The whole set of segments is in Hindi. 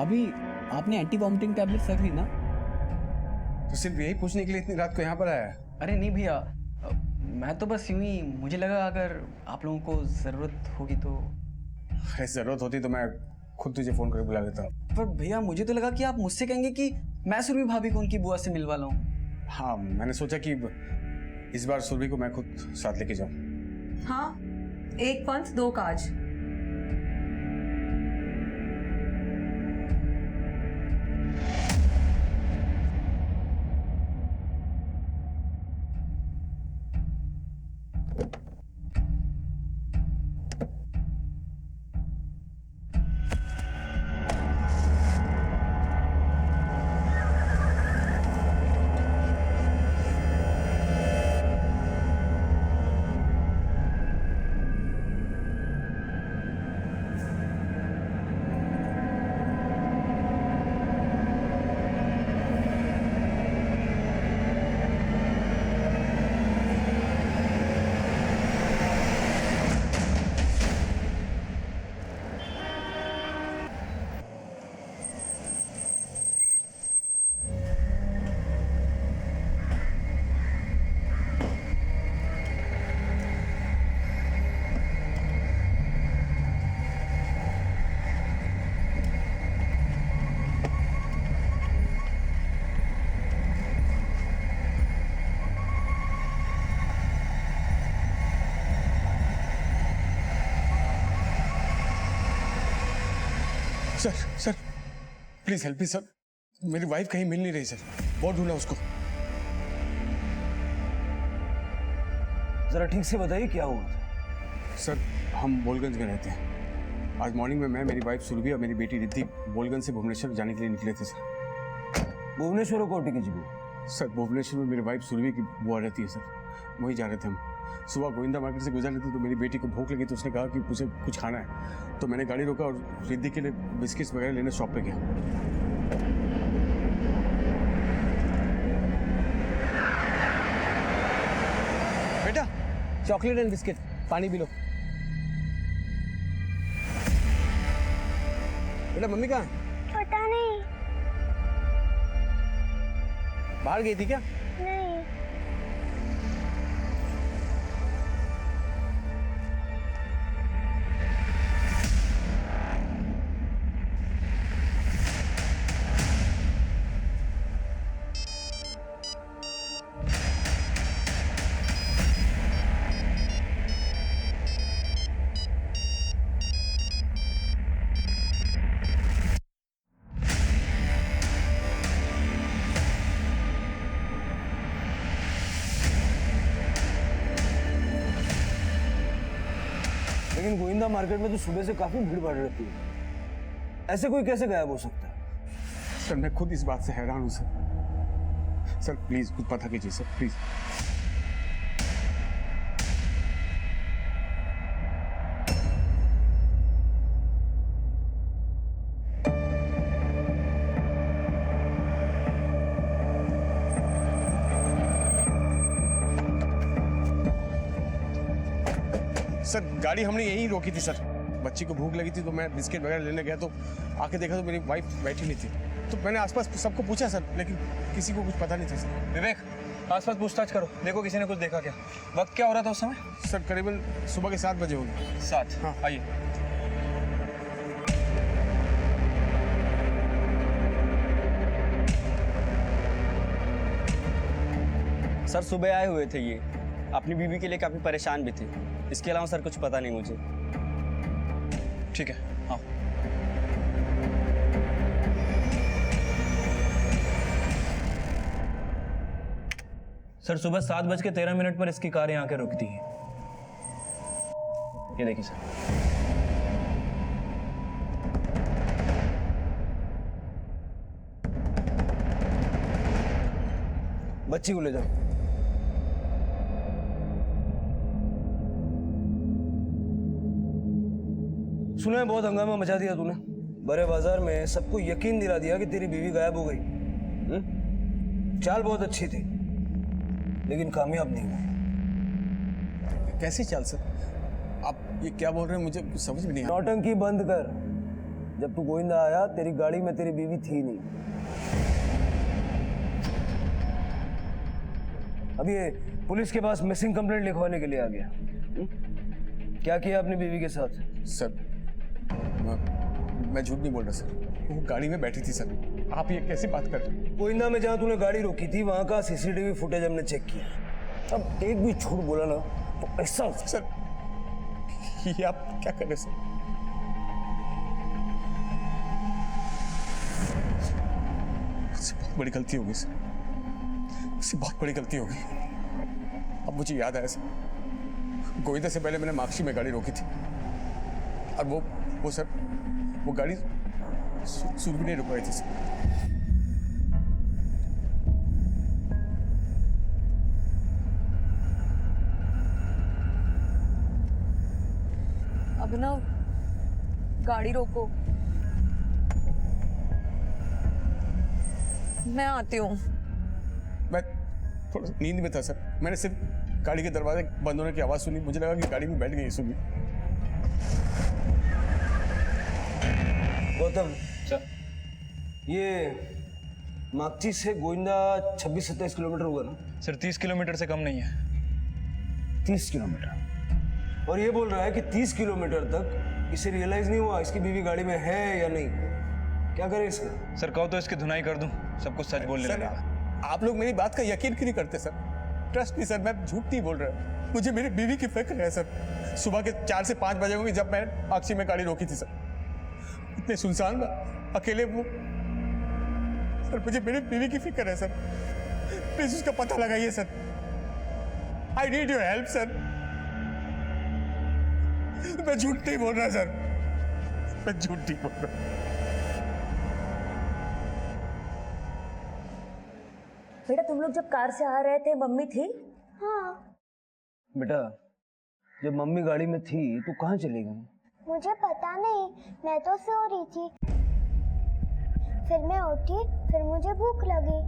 अभी आपने एंटी वॉमिटिंग टैबलेट रख ली ना? तो सिर्फ यही पूछने के लिए इतनी रात को यहाँ पर आया है? अरे नहीं भैया, मैं तो बस यूं ही, मुझे लगा अगर आप लोगों को ज़रूरत होगी तो। अरे जरूरत होती तो मैं खुद तुझे फोन करके बुला लेता। पर भैया मुझे तो लगा कि आप मुझसे कहेंगे कि मैं सुरभि भाभी को उनकी बुआ से मिलवा लाऊं। हाँ, मैंने सोचा कि इस बार सुरभि को मैं खुद साथ लेके जाऊँ। हाँ, 1 पंथ 2 काज। Sir sir please help me sir, मेरी वाइफ कहीं मिल नहीं रही सर, बहुत ढूंढा उसको। जरा ठीक से बताइए क्या हुआ था? सर हम बोलगंज में रहते हैं। आज मॉर्निंग में मैं, मेरी वाइफ सुरभि और मेरी बेटी रिद्धि बोलगंज से भुवनेश्वर जाने के लिए निकले थे सर। भुवनेश्वर कोटी की जगह? सर भुवनेश्वर में मेरी वाइफ सुरभि की बुआ रहती है सर, वहीं जा रहे थे हम। सुबह गोविंदा मार्केट से गुजर रहे थे तो मेरी बेटी को भूख लगी तो उसने कहा कि मुझे कुछ खाना है, तो मैंने गाड़ी रोका और रिद्धि के लिए बिस्किट्स वगैरह लेने शॉप पे गया। बेटा चॉकलेट एंड बिस्किट, पानी पी लो। बेटा मम्मी कहाँ? पता नहीं। बाहर गई थी क्या? नहीं। लेकिन गोविंदा मार्केट में तो सुबह से काफी भीड़ भाड़ रहती है, ऐसे कोई कैसे गायब हो सकता है? सर मैं खुद इस बात से हैरान हूँ सर। सर प्लीज कुछ पता कीजिए सर, प्लीज। सर गाड़ी हमने यहीं रोकी थी सर, बच्ची को भूख लगी थी तो मैं बिस्किट वगैरह लेने गया तो आके देखा तो मेरी वाइफ बैठी नहीं थी, तो मैंने आसपास सबको पूछा सर, लेकिन किसी को कुछ पता नहीं था सर। विवेक आसपास पूछताछ करो, देखो किसी ने कुछ देखा क्या। वक्त क्या हो रहा था उस समय? सर करीबन सुबह के 7 बजे होगी। 7? हाँ। आइए। सर सुबह आए हुए थे ये, अपनी बीवी के लिए काफ़ी परेशान भी थे। इसके अलावा सर कुछ पता नहीं मुझे। ठीक है, हाँ। सर सुबह 7:13 पर इसकी कार यहाँ आके रुकती है। ये देखिए सर। बच्ची को ले जाओ। सुना है बहुत हंगामा मचा दिया तूने, बड़े बाजार में सबको यकीन दिला दिया कि तेरी बीवी गायब हो गई। चाल बहुत अच्छी थी लेकिन कामयाब नहीं हुई। कैसी चाल सर? आप ये क्या बोल रहे हैं, मुझे कुछ समझ में नहीं आ रहा। नौटंकी बंद कर, जब तू गोविंदा आया तेरी गाड़ी में तेरी बीवी थी नहीं। अब ये पुलिस के पास मिसिंग कंप्लेंट लिखवाने के लिए आ गया। क्या किया अपनी बीवी के साथ? सर मैं झूठ नहीं बोल रहा सर, वो गाड़ी में बैठी थी सर। आप ये कैसी बात कर रहे हैं? गोविंदा में जहाँ तूने गाड़ी रोकी थी वहाँ का सीसीटीवी फुटेज हमने चेक किया। अब एक भी झूठ बोला ना तो ऐसा सर ये आप क्या कर रहे हैं सर? मुझसे बहुत बड़ी गलती होगी सर, मुझसे बहुत बड़ी गलती होगी। अब मुझे याद आया सर, गोविंदा से पहले मैंने माक्शी में गाड़ी रोकी थी और वो सर वो गाड़ी सुरभि ने रुकवाई थी सर। अभिनव, गाड़ी रोको, मैं आती हूँ। मैं थोड़ा सा नींद में था सर, मैंने सिर्फ गाड़ी के दरवाजे बंद होने की आवाज़ सुनी, मुझे लगा कि गाड़ी में बैठ गई सुरभि। गौतम सर ये माक्ची से गोविंदा 26-27 किलोमीटर होगा ना? सर 30 किलोमीटर से कम नहीं है। 30 किलोमीटर। और ये बोल रहा है कि 30 किलोमीटर तक इसे रियलाइज नहीं हुआ इसकी बीवी गाड़ी में है या नहीं। क्या करे इसका? सर कहो तो इसकी धुनाई कर दूं, सब कुछ सच बोलने सर लगेगा। आप लोग मेरी बात का यकीन क्यों नहीं करते सर? ट्रस्ट नहीं सर, मैं झूठ नहीं बोल रहा। मुझे मेरी बीवी की फिक्र है सर। सुबह के 4 से 5 बजे होंगे जब मैं माक्सी में गाड़ी रोकी थी सर, इतने सुनसान में अकेले वो। सर मुझे मेरी बीवी की फिक्र है सर, प्लीज उसका पता लगाइए sir. I need your help sir. मैं झूठ नहीं बोल रहा सर, मैं झूठ नहीं बोल रहा। बेटा तुम लोग जब कार से आ रहे थे मम्मी थी? हाँ, बेटा जब मम्मी गाड़ी में थी तो कहाँ चली गई? मुझे पता नहीं, मैं तो सो रही थी। फिर मैं उठी, फिर मुझे भूख लगी।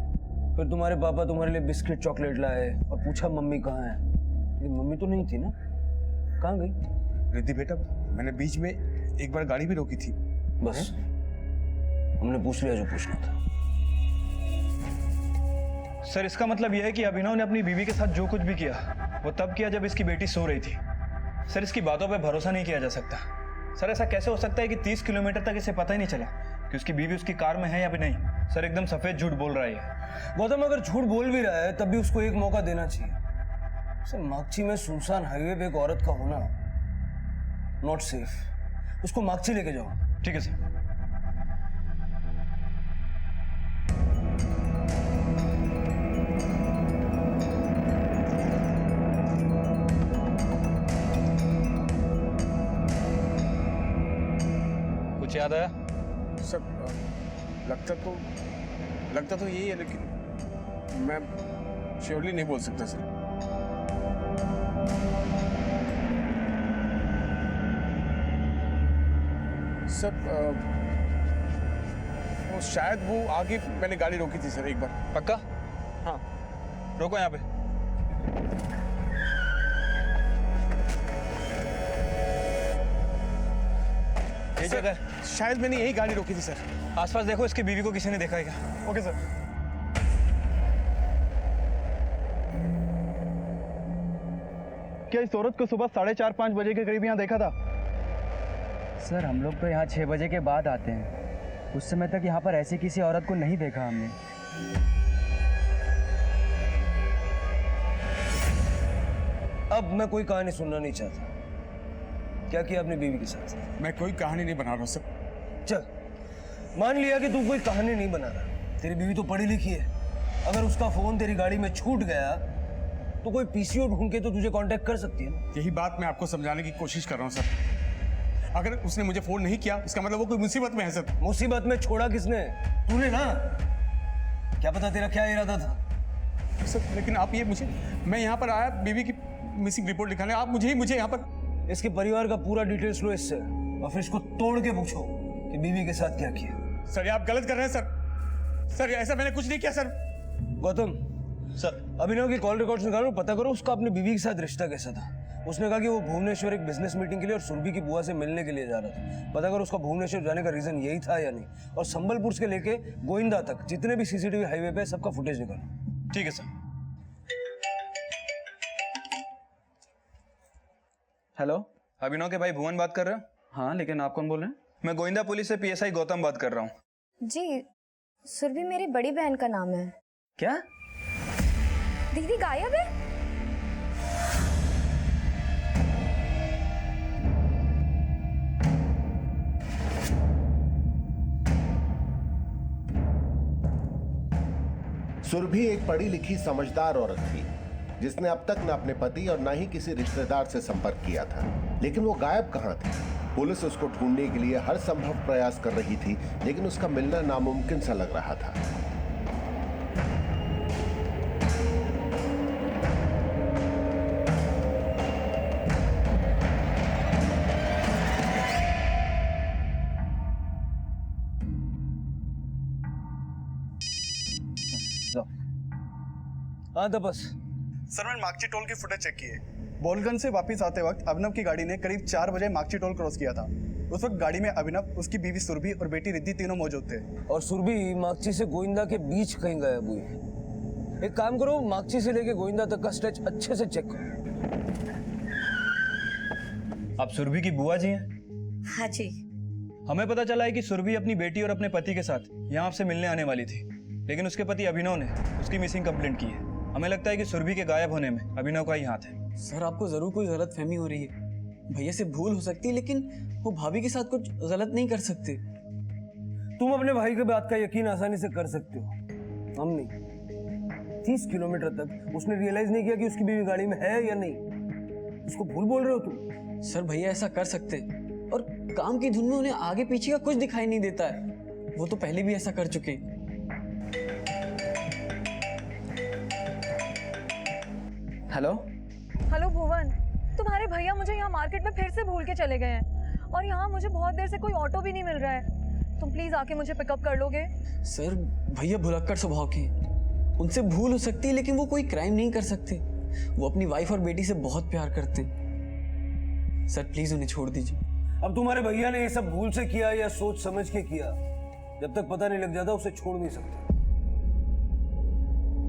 फिर तुम्हारे पापा तुम्हारे लिए बिस्किट चॉकलेट लाए और पूछा मम्मी कहाँ है। लेकिन मम्मी तो नहीं थी ना, कहाँ गई? रिद्धि बेटा, मैंने बीच में एक बार गाड़ी भी रोकी थी। बस हमने पूछ लिया जो पूछना था। सर इसका मतलब यह है कि अभिनव ने अपनी बीवी के साथ जो कुछ भी किया वो तब किया जब इसकी बेटी सो रही थी। सर इसकी बातों पे भरोसा नहीं किया जा सकता। सर ऐसा कैसे हो सकता है कि 30 किलोमीटर तक इसे पता ही नहीं चला कि उसकी बीवी उसकी कार में है या भी नहीं? सर एकदम सफेद झूठ बोल रहा है ये। गौतम अगर झूठ बोल भी रहा है तब भी उसको एक मौका देना चाहिए। सर माक्ची में सुनसान हाईवे पे एक औरत का होना नॉट सेफ। उसको माक्ची लेके जाओ। ठीक है सर। कुछ याद आया? सर लगता तो यही है, लेकिन मैं श्योरली नहीं बोल सकता सर। सर वो शायद वो आगे मैंने गाड़ी रोकी थी सर एक बार। पक्का? हाँ रोको यहाँ पे। ये सर, जगह शायद मैंने यही गाड़ी रोकी थी सर। आसपास देखो, इसकी बीवी को किसी ने देखा है क्या? Okay sir. क्या इस औरत को सुबह 4:30-5 बजे के करीब यहाँ देखा था? सर हम लोग तो यहाँ 6 बजे के बाद आते हैं, उस समय तक यहाँ पर ऐसी किसी औरत को नहीं देखा हमने। अब मैं कोई कहानी सुनना नहीं चाहता। क्या किया अपनी बीवी के साथ? मैं कोई कहानी नहीं बना रहा सर। चल मान लिया कि तू कोई कहानी नहीं बना रहा। तेरी बीवी तो पढ़ी लिखी है। अगर उसका फोन तेरी गाड़ी में छूट गया तो कोई पीसीओ ढूंढ के तो तुझे कांटेक्ट कर सकती है ना। यही बात मैं आपको समझाने की कोशिश कर रहा हूँ सर। अगर उसने मुझे फोन नहीं किया इसका मतलब वो कोई मुसीबत में है सर। मुसीबत में छोड़ा किसने? तूने ना। क्या पता तेरा क्या इरादा था? सर लेकिन आप ये मुझे, मैं यहाँ पर आया बीवी की मिसिंग रिपोर्ट लिखाने, आप मुझे यहाँ पर इसके परिवार का पूरा डिटेल्स लो इससे और फिर इसको तोड़ के पूछो कि बीवी के साथ क्या किया। सर ये आप गलत कर रहे हैं सर। सर ऐसा मैंने कुछ नहीं किया सर। गौतम सर अभिनव की कॉल रिकॉर्ड्स निकालो, पता करो उसका अपनी बीवी के साथ रिश्ता कैसा था। उसने कहा कि वो भुवनेश्वर एक बिजनेस मीटिंग के लिए और सुरभि की बुआ से मिलने के लिए जा रहा था। पता कर उसका भुवनेश्वर जाने का रीजन यही था या नहीं, और संबलपुर से लेके गोविंदा तक जितने भी सीसीटीवी हाईवे पे सबका फुटेज निकालो। ठीक है सर। हेलो। अभिनव के भाई भुवन बात कर रहे हो? हाँ, लेकिन आप कौन बोल रहे हैं? मैं गोविंदा पुलिस से पीएसआई गौतम बात कर रहा हूँ। जी, सुरभि मेरी बड़ी बहन का नाम है। क्या? दीदी गायब है? सुरभि एक पढ़ी लिखी समझदार औरत थी जिसने अब तक न अपने पति और न ही किसी रिश्तेदार से संपर्क किया था, लेकिन वो गायब कहाँ थी? पुलिस उसको ढूंढने के लिए हर संभव प्रयास कर रही थी, लेकिन उसका मिलना नामुमकिन सा लग रहा था। हाँ तो बस सर मैंने मागची टोल की फुटेज चेक की है। बोलगंज से वापस आते वक्त अभिनव की गाड़ी ने करीब 4 बजे मागची टोल क्रॉस किया था। उस वक्त गाड़ी में अभिनव, उसकी बीवी सुरभि और बेटी रिद्धि तीनों मौजूद थे। और सुरभि मागची से गोविंदा के बीच कहीं गायब हुई। एक काम करो, मागची से लेके गोविंदा तक का स्ट्रेच अच्छे से चेक करो। आप सुरभि की बुआ जी हैं? हाँ जी। हमें पता चला है कि सुरभि अपनी बेटी और अपने पति के साथ यहाँ आपसे मिलने आने वाली थी, लेकिन उसके पति अभिनव ने उसकी मिसिंग कंप्लेंट की है। हमें लगता है कि सुरभि के गायब होने में अभिनव का ही हाथ है। सर आपको जरूर कोई गलतफहमी हो रही है। भैया से भूल हो सकती है, लेकिन वो भाभी के साथ कुछ गलत नहीं कर सकते। तुम अपने भाई की बात का यकीन आसानी से कर सकते हो, हम नहीं। 30 किलोमीटर तक उसने रियलाइज नहीं किया कि उसकी बीवी गाड़ी में है या नहीं। उसको भूल बोल रहे हो तुम? सर भैया ऐसा कर सकते, और काम की धुन में उन्हें आगे पीछे का कुछ दिखाई नहीं देता है। वो तो पहले भी ऐसा कर चुके। हेलो। हेलो भुवन, तुम्हारे भैया मुझे यहाँ मार्केट में फिर से भूल के चले गए हैं और यहाँ मुझे बहुत देर से कोई ऑटो भी नहीं मिल रहा है। तुम प्लीज आके मुझे पिकअप कर लोगे? सर भैया भुलक्कड़ स्वभाव के हैं। उनसे भूल हो सकती है, लेकिन वो कोई क्राइम नहीं कर सकते। वो अपनी वाइफ और बेटी से बहुत प्यार करते हैं। सर प्लीज उन्हें छोड़ दीजिए। अब तुम्हारे भैया ने ये सब भूल से किया या सोच समझ के किया, जब तक पता नहीं लग जाता उसे छोड़ नहीं सकते।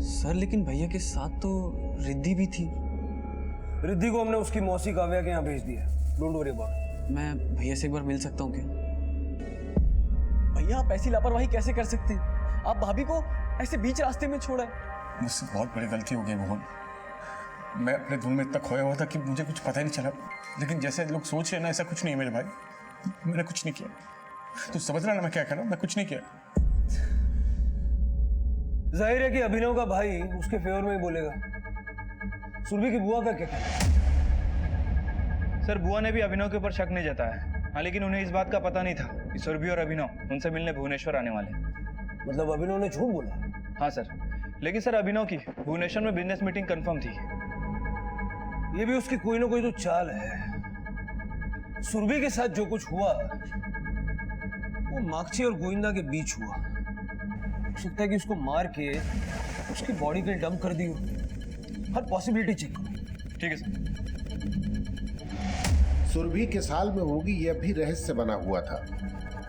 सर लेकिन भैया के साथ तो रिद्धि भी थी। रिद्धि को हमने उसकी मौसी काव्या के यहाँ भेज दिया। Don't worry about. मैं भैया से एक बार मिल सकता हूँ क्या? भैया आप ऐसी लापरवाही कैसे कर सकते हैं? आप भाभी को ऐसे बीच रास्ते में छोड़ा है। मुझसे बहुत बड़ी गलती हो गई मोहन। मैं अपने धुन में इतना खोया हुआ था कि मुझे कुछ पता ही नहीं चला। लेकिन जैसे लोग सोच रहे हैं ना, ऐसा कुछ नहीं है मेरे भाई। मैंने कुछ नहीं किया। तू समझ रहा ना मैं क्या कर रहा हूँ? मैं कुछ नहीं किया। जाहिर है कि अभिनव का भाई उसके फेवर में ही बोलेगा। सुरभि की बुआ का क्या कहना है? सर बुआ ने भी अभिनव के ऊपर शक नहीं जताया। हाँ, लेकिन उन्हें इस बात का पता नहीं था कि सुरभि और अभिनव उनसे मिलने भुवनेश्वर आने वाले। मतलब अभिनव ने झूठ बोला? हाँ सर, लेकिन सर अभिनव की भुवनेश्वर में बिजनेस मीटिंग कंफर्म थी। ये भी उसकी कोई ना कोई तो चाल है। सुरभि के साथ जो कुछ हुआ वो मागची और गोविंदा के बीच हुआ। हो सकता है कि उसको मार के उसकी बॉडी पे डंप कर दी हो। हर पॉसिबिलिटी चेक करो। ठीक है सर। सुरभि किस हाल में होगी यह भी रहस्य बना हुआ था,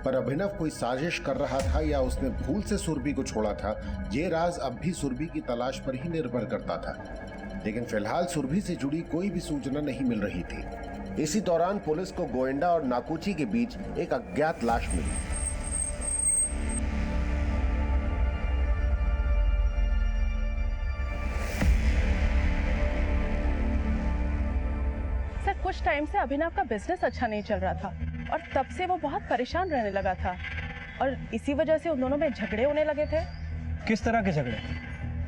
पर अभिनव कोई साजिश कर रहा था या उसने भूल से सुरभि को छोड़ा था, ये राज अब भी सुरभि की तलाश पर ही निर्भर करता था। लेकिन फिलहाल सुरभि से जुड़ी कोई भी सूचना नहीं मिल रही थी। इसी दौरान पुलिस को गोविंदा और नाकुची के बीच एक अज्ञात लाश मिली। सर कुछ टाइम से अभिनव का बिजनेस अच्छा नहीं चल रहा था और तब से वो बहुत परेशान रहने लगा था, और इसी वजह से उन दोनों में झगड़े होने लगे थे। किस तरह के झगड़े?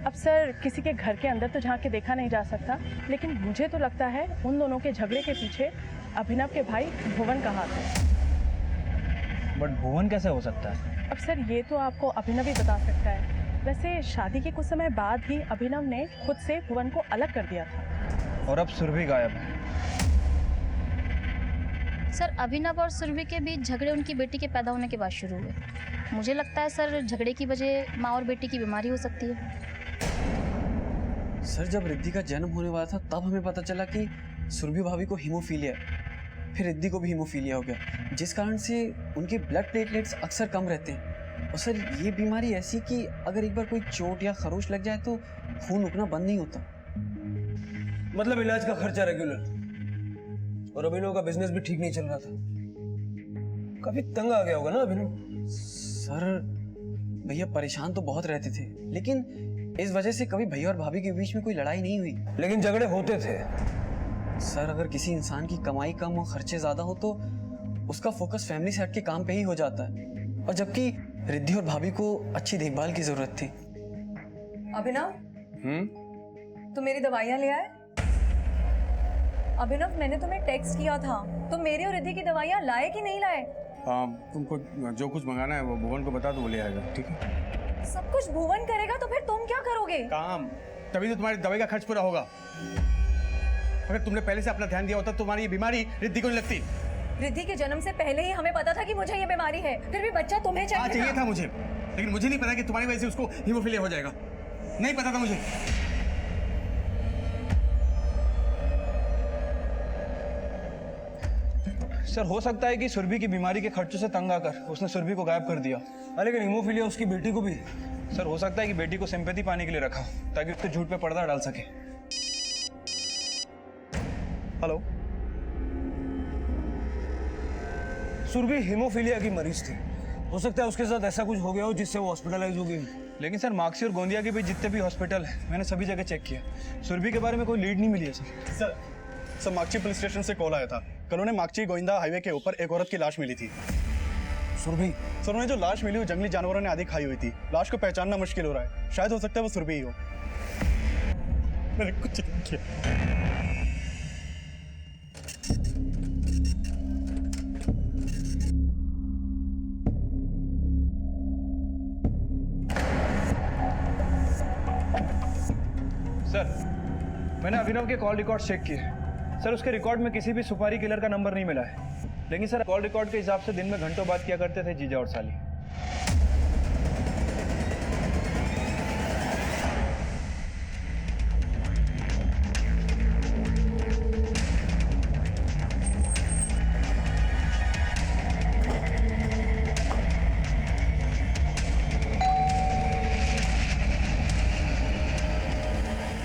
अब सर किसी के घर के अंदर तो झांक के देखा नहीं जा सकता, लेकिन मुझे तो लगता है उन दोनों के झगड़े के पीछे अभिनव के भाई भुवन का हाथ है। बट भुवन कैसे हो सकता है? अब सर ये तो आपको अभिनव ही बता सकता है। वैसे शादी के कुछ समय बाद ही अभिनव ने खुद से भुवन को अलग कर दिया था। और अब सुरभि गायब है। सर अभिनव और सुरभि के बीच झगड़े उनकी बेटी के पैदा होने के बाद शुरू हुए। मुझे लगता है सर झगड़े की वजह माँ और बेटी की बीमारी हो सकती है। सर जब रिद्धि का जन्म होने वाला था तब हमें पता चला कि सुरभि भाभी को हीमोफीलिया है, फिर रिद्धि को भी हीमोफीलिया हो गया, जिस कारण से उनके ब्लड प्लेटलेट्स अक्सर कम रहते हैं। और सर ये बीमारी ऐसी कि अगर एक बार कोई चोट या खरोच लग जाए तो खून रुकना बंद नहीं होता। मतलब इलाज का खर्चा रेगुलर, और अभिनव का बिजनेस भी ठीक नहीं चल रहा था। काफी तंग आ गया होगा ना अभिनव? सर भैया परेशान तो बहुत रहते थे, लेकिन इस वजह से कभी भैया और भाभी के बीच में कोई लड़ाई नहीं हुई। लेकिन झगड़े होते थे। सर अगर किसी इंसान की कमाई कम और खर्चे ज्यादा हो तो उसका फोकस फैमिली से हट के काम पे ही हो जाता है, और जबकि रिद्धि और भाभी को अच्छी देखभाल की जरूरत थी। अभिनव, तुम मेरी दवाइयाँ ले आए? अभिनव, मैंने तुम्हें टेक्स्ट किया था, तुम मेरी और रिद्धि की दवाइयाँ लाए कि नहीं लाए? तुमको जो कुछ मंगाना है वो भुवन को बता दो, वो ले आएगा, ठीक है? सब कुछ भुवन करेगा तो फिर तुम क्या करोगे? काम, तभी तो तुम्हारी दवाई का खर्च पूरा होगा। अगर तुमने पहले से अपना ध्यान दिया होता तो तुम्हारी ये बीमारी रिद्धि को नहीं लगती। रिद्धि के जन्म से पहले ही हमें पता था कि मुझे ये बीमारी है, फिर भी बच्चा तुम्हें चाहिए था मुझे, लेकिन मुझे नहीं पता कि तुम्हारी वजह से उसको हीमोफीलिया हो जाएगा। नहीं पता था मुझे। सर हो सकता है कि सुरभि की बीमारी के खर्चों से तंग आकर उसने सुरभि को गायब कर दिया। लेकिन हीमोफीलिया उसकी बेटी को भी। सर हो सकता है कि बेटी को सिंपैथी पाने के लिए रखा हो, ताकि उसके झूठ पे पर्दा डाल सके। हेलो, सुरभि हीमोफीलिया की मरीज थी, हो सकता है उसके साथ ऐसा कुछ हो गया हो जिससे वो हॉस्पिटलाइज हो गई। लेकिन सर मार्क्सी और गोंदिया के भी जितने भी हॉस्पिटल है मैंने सभी जगह चेक किया, सुरभि के बारे में कोई लीड नहीं मिली है सर। सर मार्क्सी पुलिस स्टेशन से कॉल आया था। कल उन्हें मार्क्सी गोविंदा हाईवे के ऊपर एक औरत की लाश मिली थी। सुरभि? सर उन्हें जो लाश मिली वो जंगली जानवरों ने आधी खाई हुई थी। लाश को पहचानना मुश्किल हो रहा है, शायद हो सकता है वो सुरभि ही हो। मैंने कुछ नहीं किया। सर मैंने अभिनव के कॉल रिकॉर्ड चेक किए। सर उसके रिकॉर्ड में किसी भी सुपारी किलर का नंबर नहीं मिला है, लेकिन सर कॉल रिकॉर्ड के हिसाब से दिन में घंटों बात किया करते थे जीजा और साली।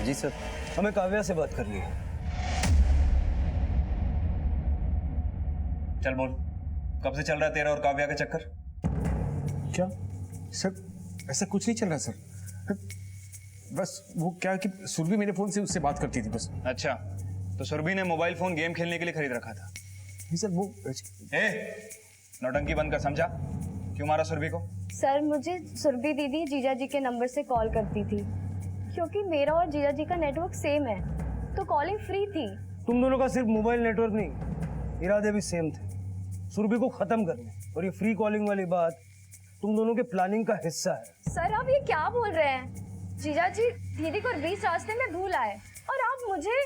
जी सर, हमें काव्या से बात करनी है। चल बोल, कब से चल रहा है तेरा और काव्या का चक्कर? क्या सर? ऐसा कुछ नहीं चल रहा सर। बस वो क्या कि सुरभि मेरे फोन से उससे बात करती थी बस। अच्छा, तो सुरभि ने मोबाइल फोन गेम खेलने के लिए खरीद रखा था? नहीं सर, वो नौटंकी बंद कर, समझा? क्यों मारा सुरभि को? सर मुझे सुरभि दीदी जीजा जी के नंबर से कॉल करती थी, क्योंकि मेरा और जीजा जी का नेटवर्क सेम है, तो कॉलिंग फ्री थी। तुम दोनों का सिर्फ मोबाइल नेटवर्क नहीं, इरादे भी सेम थे, सुरभि को खत्म करने। और ये फ्री कॉलिंग वाली बात तुम दोनों के प्लानिंग का हिस्सा है। सर आप ये क्या बोल रहे हैं? जीजा जी दीदी को बीच रास्ते में भूल आए और आप मुझे।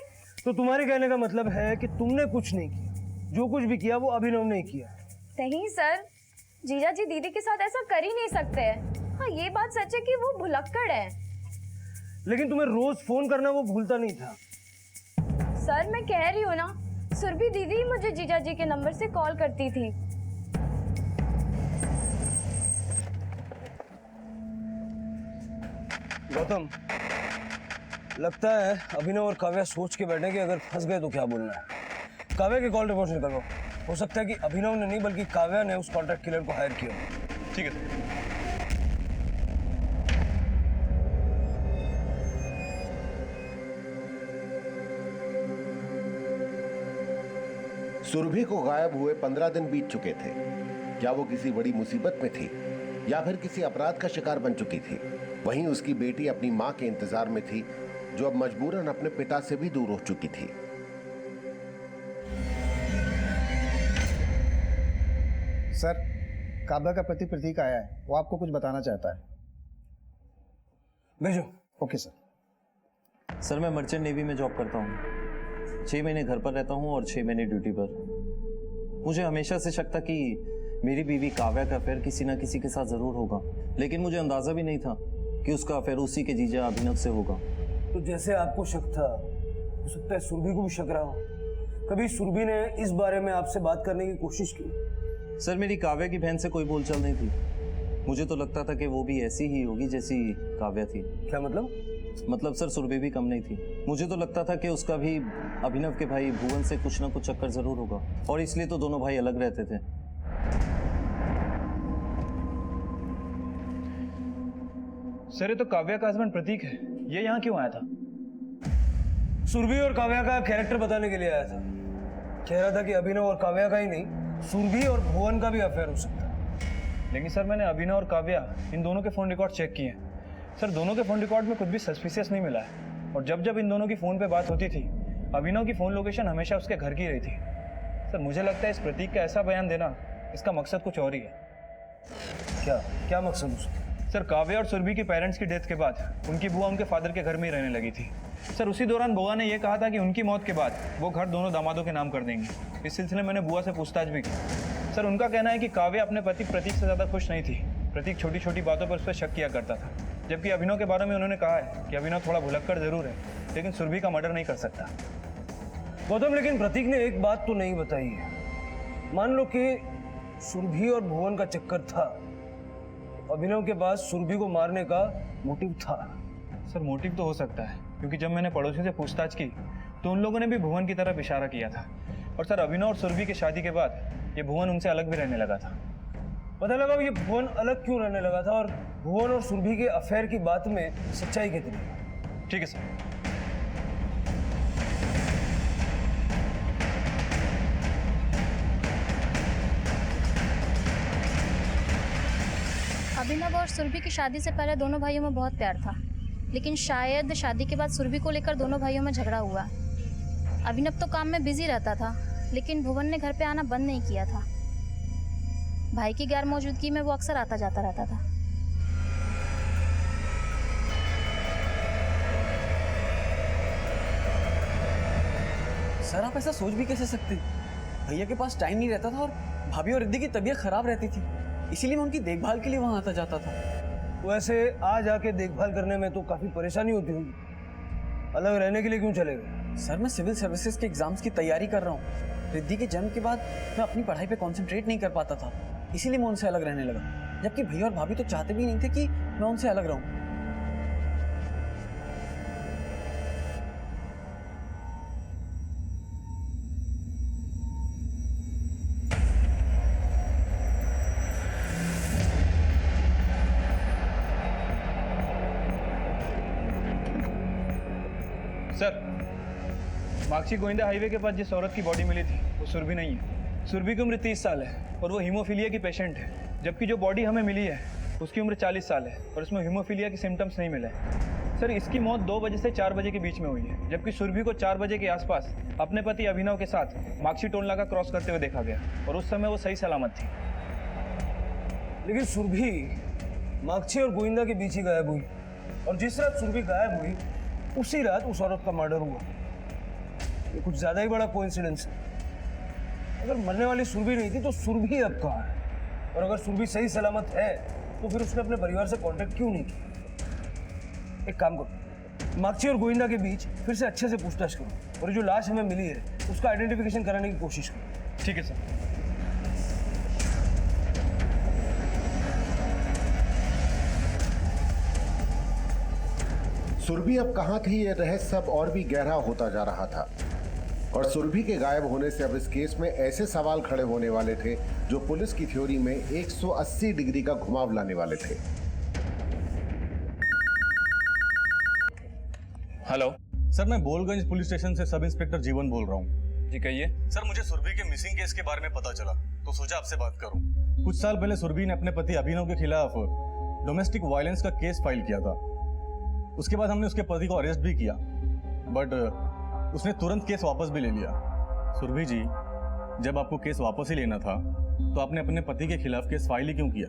तो तुम्हारे कहने का मतलब है कि तुमने कुछ नहीं किया, जो कुछ भी किया वो अभिनव ने किया। नहीं सर, जीजा जी दीदी के साथ ऐसा कर ही नहीं सकते हैं। हाँ ये बात सच है कि वो भुलक्कड़ है, लेकिन तुम्हें रोज फोन करना वो भूलता नहीं था। सर मैं कह रही हूँ ना, सुरभि दीदी मुझे जीजा जी के नंबर से कॉल करती थी। गौतम, लगता है अभिनव और काव्या सोच के बैठे कि अगर फंस गए तो क्या बोलना है। काव्या के कॉल रिकॉर्ड निकलवाओ। हो सकता है कि अभिनव ने नहीं बल्कि काव्या ने उस कॉन्ट्रैक्ट किलर को हायर किया। ठीक है। सुरभि को गायब हुए 15 दिन बीत चुके थे। क्या वो किसी बड़ी मुसीबत में थी या फिर किसी अपराध का शिकार बन चुकी थी? वहीं उसकी बेटी अपनी मां के इंतजार में थी, जो अब मजबूरन अपने पिता से भी दूर हो चुकी थी। सर, काव्या का पति प्रतीक आया है, वो आपको कुछ बताना चाहता है। भेजो। Okay sir. सर मैं मर्चेंट नेवी में जॉब करता हूँ। 6 महीने घर पर रहता हूँ और 6 महीने ड्यूटी पर। मुझे हमेशा से शक था कि मेरी बीवी काव्या का अफेयर किसी ना किसी के साथ जरूर होगा, लेकिन मुझे अंदाजा भी नहीं था कि उसका अफेयर उसी के जीजा अभिनव से होगा। तो जैसे आपको शक था, हो सकता है सुरभि को भी शक रहा हो। कभी सुरभि ने इस बारे में आपसे बात करने की कोशिश की? सर मेरी काव्या की बहन से कोई बोलचाल नहीं थी। मुझे तो लगता था कि वो भी ऐसी ही होगी जैसी काव्या थी। क्या मतलब? मतलब सर सुरभि भी कम नहीं थी। मुझे तो लगता था कि उसका भी अभिनव के भाई भुवन से कुछ ना कुछ चक्कर जरूर होगा और इसलिए तो दोनों भाई अलग रहते थे। सर ये तो काव्या का हस्बैंड प्रतीक है, ये यहाँ क्यों आया था? सुरभि और काव्या का कैरेक्टर बताने के लिए आया था। कह रहा था कि अभिनव और काव्या का ही नहीं, सुरभि और भुवन का भी अफेयर हो सकता है। लेकिन सर मैंने अभिनव और काव्या इन दोनों के फ़ोन रिकॉर्ड चेक किए हैं। सर दोनों के फ़ोन रिकॉर्ड में कुछ भी सस्पिशियस नहीं मिला है और जब जब इन दोनों की फ़ोन पे बात होती थी अभिनव की फ़ोन लोकेशन हमेशा उसके घर की रही थी। सर मुझे लगता है इस प्रतीक का ऐसा बयान देना, इसका मकसद कुछ और ही है। क्या मकसद उसका? सर काव्या और सुरभि के पेरेंट्स की डेथ के बाद उनकी बुआ उनके फादर के घर में ही रहने लगी थी। सर उसी दौरान बुआ ने यह कहा था कि उनकी मौत के बाद वो घर दोनों दामादों के नाम कर देंगे। इस सिलसिले में मैंने बुआ से पूछताछ भी की। सर उनका कहना है कि काव्या अपने पति प्रतीक से ज़्यादा खुश नहीं थी। प्रतीक छोटी छोटी बातों पर उस पर शक किया करता था, जबकि अभिनव के बारे में उन्होंने कहा है कि अभिनव थोड़ा भुलक्कड़ जरूर है लेकिन सुरभि का मर्डर नहीं कर सकता। गौतम, लेकिन प्रतीक ने एक बात तो नहीं बताई है। मान लो कि सुरभि और भुवन का चक्कर था, अभिनव के पास सुरभि को मारने का मोटिव था। सर मोटिव तो हो सकता है क्योंकि जब मैंने पड़ोसी से पूछताछ की तो उन लोगों ने भी भुवन की तरफ इशारा किया था। और सर अभिनव और सुरभि की शादी के बाद ये भुवन उनसे अलग भी रहने लगा था। पता लगा ये भुवन अलग क्यों रहने लगा था और भुवन और सुरभि के अफेयर की बात में सच्चाई कितनी है? ठीक है सर। अभिनव और सुरभि की शादी से पहले दोनों भाइयों में बहुत प्यार था, लेकिन शायद शादी के बाद सुरभि को लेकर दोनों भाइयों में झगड़ा हुआ। अभिनव तो काम में बिजी रहता था लेकिन भुवन ने घर पे आना बंद नहीं किया था। भाई की गैर मौजूदगी में वो अक्सर आता जाता रहता था। सर आप ऐसा सोच भी कैसे सकते? भैया के पास टाइम नहीं रहता था और भाभी और रिद्धि की तबीयत खराब रहती थी, इसीलिए मैं उनकी देखभाल के लिए वहां आता जाता था। वैसे आ जाके देखभाल करने में तो काफी परेशानी होती होगी। अलग रहने के लिए क्यों चले गए? सर मैं सिविल सर्विसेज के एग्जाम्स की तैयारी कर रहा हूँ। रिद्धि के जन्म के बाद मैं अपनी पढ़ाई पे कंसंट्रेट नहीं कर पाता था, इसीलिए मैं उनसे अलग रहने लगा। जबकि भैया और भाभी तो चाहते भी नहीं थे कि मैं उनसे अलग रहूं। सर माक्सी गोविंदा हाईवे के पास जिस औरत की बॉडी मिली थी वो सुरभि नहीं है। सुरभि की उम्र 30 साल है और वो हीमोफीलिया की पेशेंट है, जबकि जो बॉडी हमें मिली है उसकी उम्र 40 साल है और उसमें हीमोफीलिया के सिम्टम्स नहीं मिले। सर इसकी मौत 2 बजे से 4 बजे के बीच में हुई है, जबकि सुरभि को 4 बजे के आसपास अपने पति अभिनव के साथ माक्सी टोल नाका क्रॉस करते हुए देखा गया और उस समय वो सही सलामत थी। लेकिन सुरभि माक्सी और गोविंदा के बीच ही गायब हुई और जिस रात सुरभि गायब हुई उसी रात उस औरत का मर्डर हुआ। ये कुछ ज्यादा ही बड़ा कोइंसिडेंस है। अगर मरने वाली सुरभि नहीं थी तो सुरभि अब कहाँ है? और अगर सुरभि सही सलामत है तो फिर उसने अपने परिवार से कांटेक्ट क्यों नहीं किया? एक काम करो, माक्सी और गोविंदा के बीच फिर से अच्छे से पूछताछ करो और जो लाश हमें मिली है उसका आइडेंटिफिकेशन कराने की कोशिश करो। ठीक है सर। सुरभि अब कहां थी, यह रहस्य अब और भी गहरा होता जा रहा था और सुरभि के गायब होने से अब इस केस में ऐसे सवाल खड़े होने वाले थे जो पुलिस की थ्योरी में 180 डिग्री का घुमाव लाने वाले थे। हेलो सर, मैं बोलगंज पुलिस स्टेशन से सब इंस्पेक्टर जीवन बोल रहा हूँ। जी कहिए। सर मुझे सुरभि के मिसिंग केस के बारे में पता चला तो सोचा आपसे बात करूं। कुछ साल पहले सुरभि ने अपने पति अभिनव के खिलाफ डोमेस्टिक वायलेंस का केस फाइल किया था। उसके बाद हमने उसके पति को अरेस्ट भी किया, बट उसने तुरंत केस वापस भी ले लिया। सुरभि जी, जब आपको केस वापस ही लेना था तो आपने अपने पति के खिलाफ केस फाइल ही क्यों किया?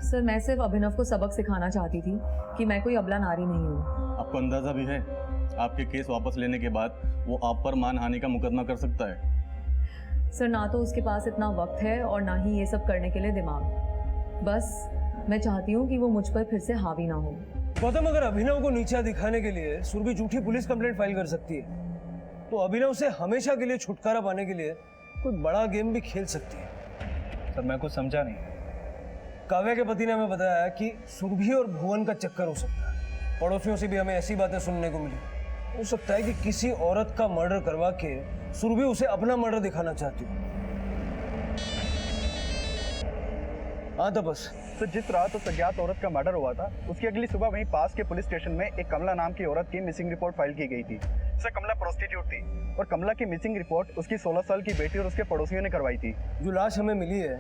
सर मैं सिर्फ अभिनव को सबक सिखाना चाहती थी कि मैं कोई अबला नारी नहीं हूँ। आपको अंदाजा भी है आपके केस वापस लेने के बाद वो आप पर मानहानि का मुकदमा कर सकता है। सर ना तो उसके पास इतना वक्त है और ना ही ये सब करने के लिए दिमाग। बस मैं चाहती हूँ कि वो मुझ पर फिर से हावी ना हो। गौतम, अगर अभिनव को नीचा दिखाने के लिए सुरभि झूठी पुलिस कंप्लेंट फाइल कर सकती है तो अभिनव से हमेशा के लिए छुटकारा पाने के लिए कोई बड़ा गेम भी खेल सकती है। सर मैं कुछ समझा नहीं। काव्या के पति ने हमें बताया कि सुरभि और भुवन का चक्कर हो सकता है। पड़ोसियों से भी हमें ऐसी बातें सुनने को मिली। हो सकता है कि किसी औरत का मर्डर करवा के सुरभि उसे अपना मर्डर दिखाना चाहती हो। हाँ तो बस तो जिस रात उस अज्ञात औरत का मर्डर हुआ था उसकी अगली सुबह वहीं पास के पुलिस स्टेशन में एक कमला नाम की औरत की मिसिंग रिपोर्ट फाइल की गई थी। सर कमला प्रोस्टिट्यूट थी और कमला की मिसिंग रिपोर्ट उसकी 16 साल की बेटी और उसके पड़ोसियों ने करवाई थी। जो लाश हमें मिली है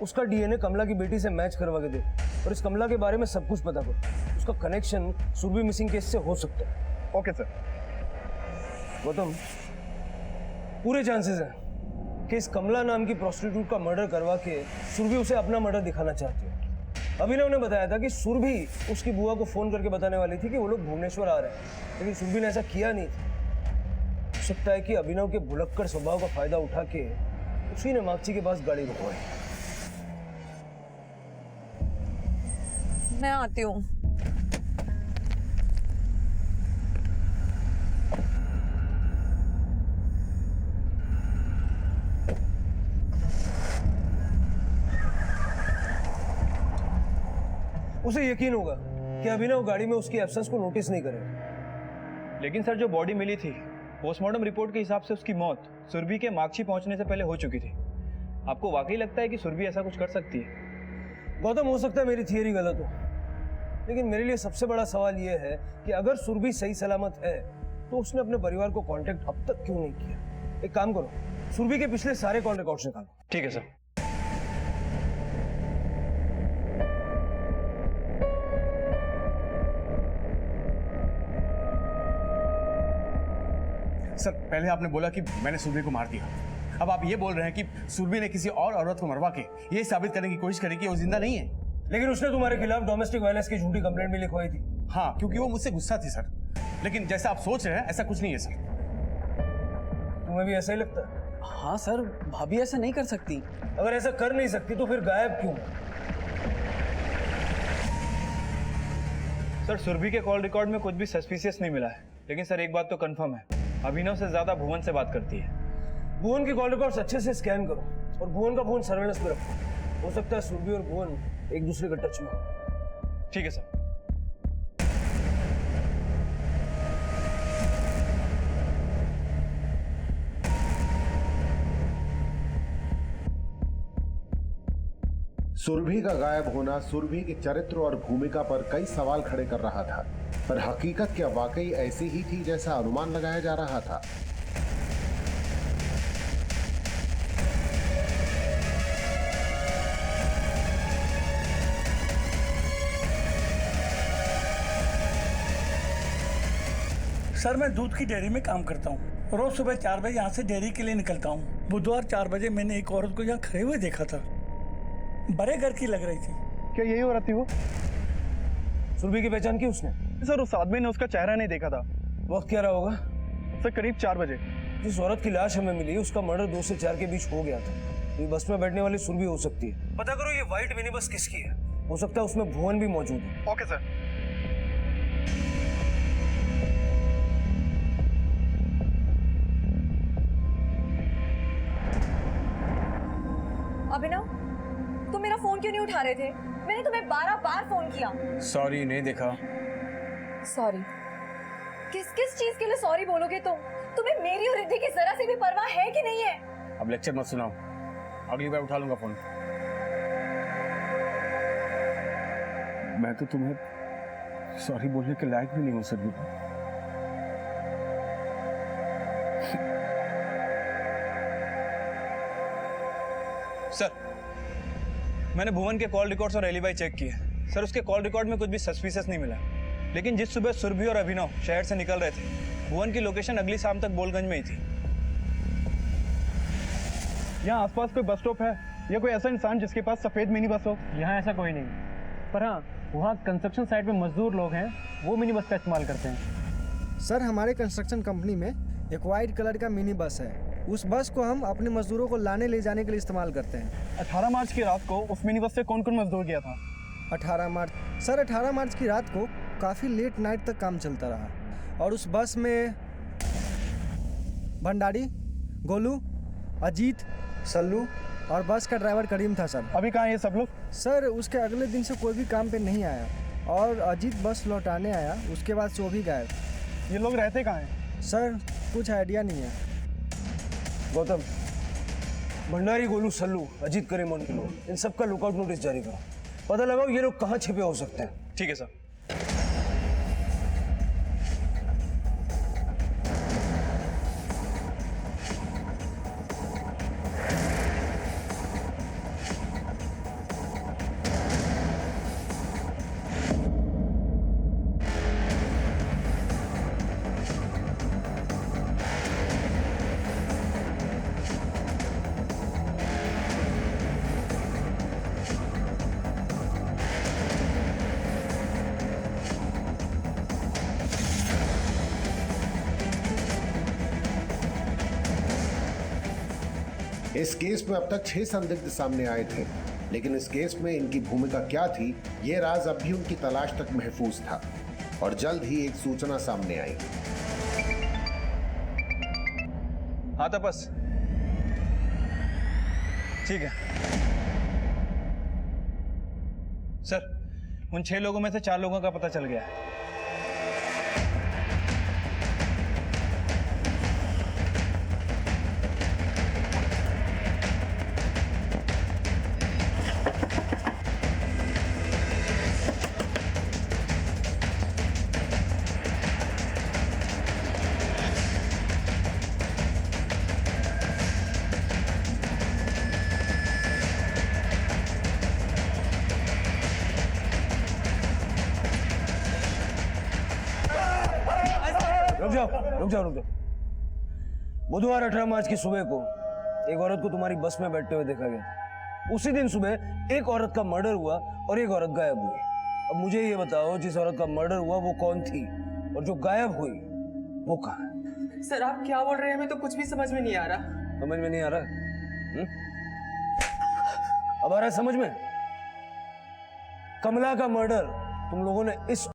उसका डीएनए कमला की बेटी से मैच करवा के दे और इस कमला के बारे में सब कुछ पता करो। उसका कनेक्शन सुरभि मिसिंग केस से हो सकता है। Okay sir. गौतम, पूरे चांसेस हैं कि इस कमला नाम की प्रोस्टिट्यूट का मर्डर करवा के सुरभि उसे अपना मर्डर दिखाना चाहती है। अभिनव ने बताया था कि सुरभि उसकी बुआ को फोन करके बताने वाली थी कि वो लोग भुवनेश्वर आ रहे हैं, लेकिन सुरभि ने ऐसा किया नहीं था। हो सकता है कि अभिनव के भुलक्कड़ स्वभाव का फायदा उठा के उसी ने मागची के पास गाड़ी रुकवाई। मैं आती हूँ। उसे यकीन होगा कि अभिनव गाड़ी में उसकी एब्सेंस को नोटिस नहीं करेगा। लेकिन सर जो बॉडी मिली थी पोस्टमार्टम रिपोर्ट के हिसाब से उसकी मौत सुरभि के मागची पहुंचने से पहले हो चुकी थी। आपको वाकई लगता है कि सुरभि ऐसा कुछ कर सकती है? गौतम, हो सकता है मेरी थियरी गलत हो, लेकिन मेरे लिए सबसे बड़ा सवाल यह है कि अगर सुरभि सही सलामत है तो उसने अपने परिवार को कांटेक्ट अब तक क्यों नहीं किया? एक काम करो, सुरभि के पिछले सारे कॉल रिकॉर्ड्स निकालो। ठीक है सर। सर पहले आपने बोला कि मैंने सुरभि को मार दिया, अब आप ये बोल रहे हैं कि सुरभि ने किसी और औरत को मरवा के ये साबित करने की कोशिश करी कि वो जिंदा नहीं है। लेकिन उसने तुम्हारे खिलाफ डोमेस्टिक वायलेंस की झूठी कंप्लेंट भी लिखवाई थी। हाँ, क्योंकि वो मुझसे गुस्सा थी सर, लेकिन जैसा आप सोच रहे हैं ऐसा कुछ नहीं है सर। तुम्हें भी ऐसा ही लगता है? हाँ सर, भाभी ऐसा नहीं कर सकती। अगर ऐसा कर नहीं सकती तो फिर गायब क्यों? सर सुरभि के कॉल रिकॉर्ड में कुछ भी सस्पिशियस नहीं मिला है, लेकिन सर एक बात तो कंफर्म है, अभिनव से ज्यादा भुवन से बात करती है। भुवन की कॉल रिकॉर्ड्स अच्छे से स्कैन करो और भुवन का फोन सर्वेलेंस पे रखो। हो सकता है सुरभि और भुवन एक दूसरे के टच में हो। ठीक है सर। सुरभि का गायब होना सुरभि के चरित्र और भूमिका पर कई सवाल खड़े कर रहा था, पर हकीकत क्या वाकई ऐसी ही थी जैसा अनुमान लगाया जा रहा था? सर मैं दूध की डेयरी में काम करता हूँ। रोज सुबह 4 बजे यहाँ से डेयरी के लिए निकलता हूँ। बुधवार 4 बजे मैंने एक औरत को यहाँ खड़े हुए देखा था, बड़े घर की लग रही थी। क्या यही औरत थी वो? सुरभि की पहचान की उसने? सर उस आदमी ने उसका चेहरा नहीं देखा था। वक्त क्या रहा होगा? सर करीब 4 बजे। जिस औरत की लाश हमें मिली उसका मर्डर 2 से 4 के बीच हो गया था। ये बस में बैठने वाली सुरभि हो सकती है। पता करो ये व्हाइट मिनी बस किसकी है। हो सकता है उसमें भुवन भी मौजूद है। Okay sir. अभिनव, तुम मेरा फोन क्यों नहीं उठा रहे थे? मैंने तुम्हें 12 बार फोन किया। सॉरी, नहीं देखा। सॉरी? किस किस चीज के लिए सॉरी बोलोगे तुम? तुम्हें मेरी और रिद्धि की जरा सी भी परवाह है कि नहीं है? अब लेक्चर मत सुनाओ, अगली बार उठा लूंगा फोन। मैं तो तुम्हें सॉरी बोलने के लायक भी नहीं हूं सर। सर मैंने भुवन के कॉल रिकॉर्ड्स और एलिबाई चेक किए। सर उसके कॉल रिकॉर्ड में कुछ भी सस्पिशियस नहीं मिला, लेकिन जिस सुबह सुरभि और अभिनव शहर से निकल रहे थे भुवन की लोकेशन अगली शाम तक बोलगंज में ही थी। यहाँ आसपास कोई बस स्टॉप है या कोई ऐसा इंसान जिसके पास सफेद मिनी बस हो? यहाँ ऐसा कोई नहीं, पर हाँ वहाँ कंस्ट्रक्शन साइट पे मजदूर लोग हैं, वो मिनी बस का इस्तेमाल करते हैं। सर हमारे कंस्ट्रक्शन कंपनी में एक वाइट कलर का मिनी बस है। उस बस को हम अपने मजदूरों को लाने ले जाने के लिए इस्तेमाल करते हैं। 18 मार्च की रात को उस मिनी बस से कौन कौन मजदूर गया था? 18 मार्च? सर 18 मार्च की रात को काफ़ी लेट नाइट तक काम चलता रहा और उस बस में भंडारी, गोलू, अजीत, सल्लू और बस का ड्राइवर करीम था सर। अभी कहाँ है ये सब लोग? सर उसके अगले दिन से कोई भी काम पे नहीं आया और अजीत बस लौटाने आया, उसके बाद से वो भी गायब। ये लोग रहते कहाँ हैं? सर कुछ आइडिया नहीं है। गौतम, भंडारी, गोलू, सल्लू, अजीत, करीम और नीलू, इन सबका लुकआउट नोटिस जारी करो। पता लगाओ ये लोग कहाँ छिपे हो सकते हैं। ठीक है सर। इस केस में अब तक 6 संदिग्ध सामने आए थे, लेकिन इस केस में इनकी भूमिका क्या थी, ये राज अब भी उनकी तलाश तक महफूज था और जल्द ही एक सूचना सामने आई। हाँ तपस, ठीक है सर। उन 6 लोगों में से 4 लोगों का पता चल गया है। रुक जाओ। बुधवार 18 मार्च की सुबह को एक औरत को तुम्हारी बस में बैठते हुए देखा गया। उसी दिन सुबह एक औरत का मर्डर हुआ और एक औरत गायब हुई। अब मुझे ये बताओ, जिस औरत का मर्डर हुआ वो कौन थी और जो गायब हुई वो कहाँ है? सर आप क्या बोल रहे हैं, हमें तो कुछ भी समझ में नहीं आ रहा। समझ में नहीं आ रहा? अब आ रहा है समझ में? कमला का मर्डर तुम लोगों ने इस